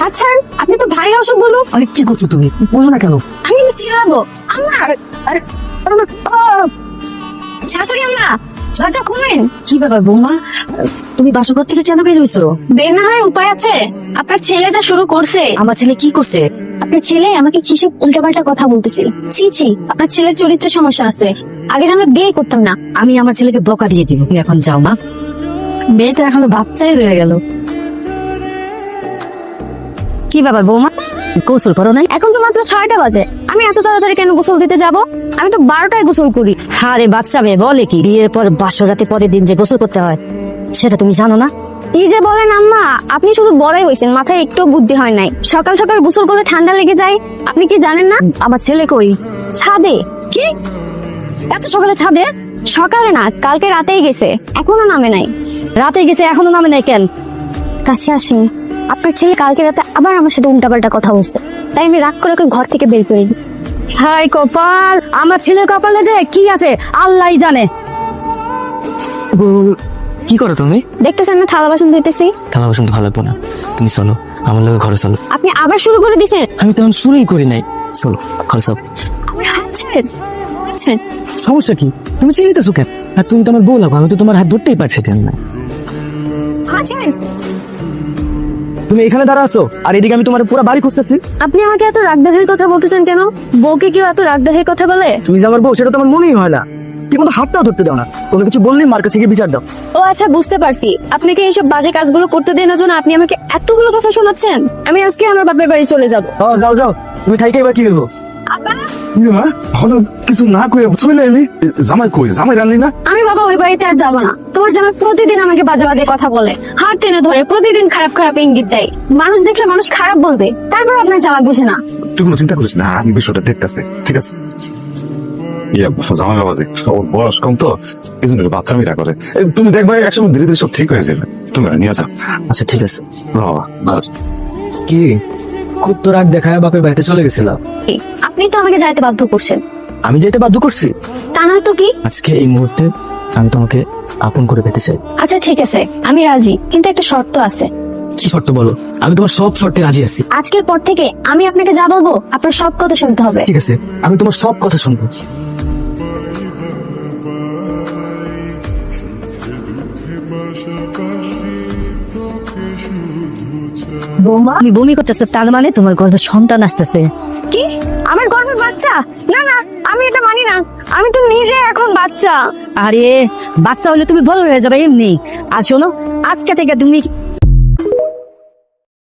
আচ্ছা আপনি তো ভারী অসুখ বলো। আরে কি করছো তুমি, বুঝো না কেন? আমি চিল্লাবো আমার আরে শাশুড়ি আম্মা লজ্জা কমেন। কি ব্যাপার বৌমা, তুমি বাসঘর থেকে কেন বের হইছো? বের না হয় উপায় আছে। আপনার ছেলে যা শুরু করছে। আমার ছেলে কি করছে? আপনার ছেলে আমাকে কিসব উল্টাপাল্টা কথা বলতেছিল। ছি ছি, আপনার ছেলের চরিত্রে সমস্যা আছে। আগে আমরা বিয়ে করতাম না। আমি আমার ছেলেকে বকা দিয়ে দিব, তুমি এখন যাও মা। মেয়েটা এখনো বাচ্চাই রয়ে গেল। কি ব্যাপার বৌমা, গোসল করো নাই? এখন তো মাত্র 6টা বাজে, আমি এত তাড়াতাড়ি কেন গোসল দিতে যাব? আমি তো 12টায় গোসল করি। আরে বাচ্চা মেয়ে বলে কি, বিয়ের পর বাসর রাতে পরের দিন যে গোসল করতে হয় সেটা তুমি জানো না? কি যে বলেন আম্মা, আপনি শুধু বড়ই হয়েছেন, মাথায় একটু বুদ্ধি হয় নাই। সকাল সকাল গোসল করলে ঠান্ডা লেগে যায়, আপনি কি জানেন না? আমার ছেলে কই? ছাদে। কি এত সকালে ছাদে? সকালে না, কালকে রাতেই গেছে, এখনো নামে নাই। রাতে গেছে এখনো নামে নাই কেন? কাছে আসেন, আপনার ছেলে কালকে রাতে আবার আমার সাথে উল্টাপাল্টা কথা বলছে, তাই আমি রাগ করে ওকে ঘর থেকে বের করে দিয়েছি। হাই কপাল, আমার ছেলের কপালে যে কি আছে আল্লাহই জানে। কি করো তুমি? দেখতেছেন না থালা বাসন দিতেছি। থালা বাসন তো ভালো লাগবো না, তুমি চলো আমার লোক ঘরে চলো। আপনি আবার শুরু করে দিছেন। আমি তেমন শুরুই করি নাই, চলো ঘরে চলো। আপনি হাত ছেড়ে আচ্ছা সমস্যা কি, তুমি চিন্তিতেছো কেন? আর তুমি তো আমার বউ লাগো, আমি তো তোমার হাত ধরতেই পারছি কেন না? আচ্ছা তুমি এখানে দাঁড়া আছো আর এদিকে আমি তোমার পুরো বাড়ি খুঁজতেছি। আপনি আমাকে এত রাগদাহের কথা বলতেছেন কেন? বউকে কেউ এত রাগদাহের কথা বলে? তুমি যে আমার বউ সেটা তো আমার মনেই হয় না। কি মতো হাতটাও ধরতে দাও না, কোনো কিছু বললেই মার কাছে গিয়ে বিচার দাও। ও আচ্ছা, বুঝতে পারছি। আপনাকে এইসব বাজে কাজগুলো করতে দেওয়ার জন্য আপনি আমাকে এতগুলো কথা শোনাচ্ছেন। আমি আজকে আমার বাপের বাড়ি চলে যাব। যাও যাও, তুমি থাইকেই বা কি হইবো? কিছু না করে চলে এলি, জামাই কই? জামাই রান্নি না? আমি বাবা ওই বাড়িতে আর যাবো না। তোমার জামাই প্রতিদিন আমাকে বাজে বাজে কথা বলে, হাত টেনে ধরে, প্রতিদিন খারাপ খারাপ ইঙ্গিত দেয়। মানুষ দেখলে মানুষ খারাপ বলবে, তারপর আপনার জামাই বুঝে না। তুই কোনো চিন্তা করিস না, আমি বিষয়টা দেখতেছি, ঠিক আছে? জামাই বাবাজি ওর বয়স কম তো, এই জন্য বাচ্চামিটা করে। তুমি দেখবে একসময় ধীরে ধীরে সব ঠিক হয়ে যাবে। তুমি নিয়ে যাও। আচ্ছা ঠিক আছে। বাবা কি খুব তো রাগ দেখায় বাপের বাড়িতে চলে গেছিলাম? আপনি তো আমাকে যাইতে বাধ্য করছেন। আমি যেতে বাধ্য করছি? তা নয় তো কি। আজকে এই মুহূর্তে আমি তোমাকে আপন করে পেতে চাই। আচ্ছা ঠিক আছে, আমি রাজি, কিন্তু একটা শর্ত আছে। কি শর্ত বলো? আমি তোমার সব শর্তে রাজি আছি। আজকের পর থেকে আমি আপনাকে যা বলবো আপনার সব কথা শুনতে হবে। ঠিক আছে, আমি তোমার সব কথা শুনবো। বৌমা আমি বমি করতেছে, তার মানে তোমার গর্ভে সন্তান আসতেছে? কি? আমার গর্ভের বাচ্চা? না না, আমি এটা মানি না। আমি তো নিজে এখন বাচ্চা। আরে বাচ্চা হলে তুমি বড় হয়ে যাবে এমনি। আর শোনো, আজকে থেকে তুমি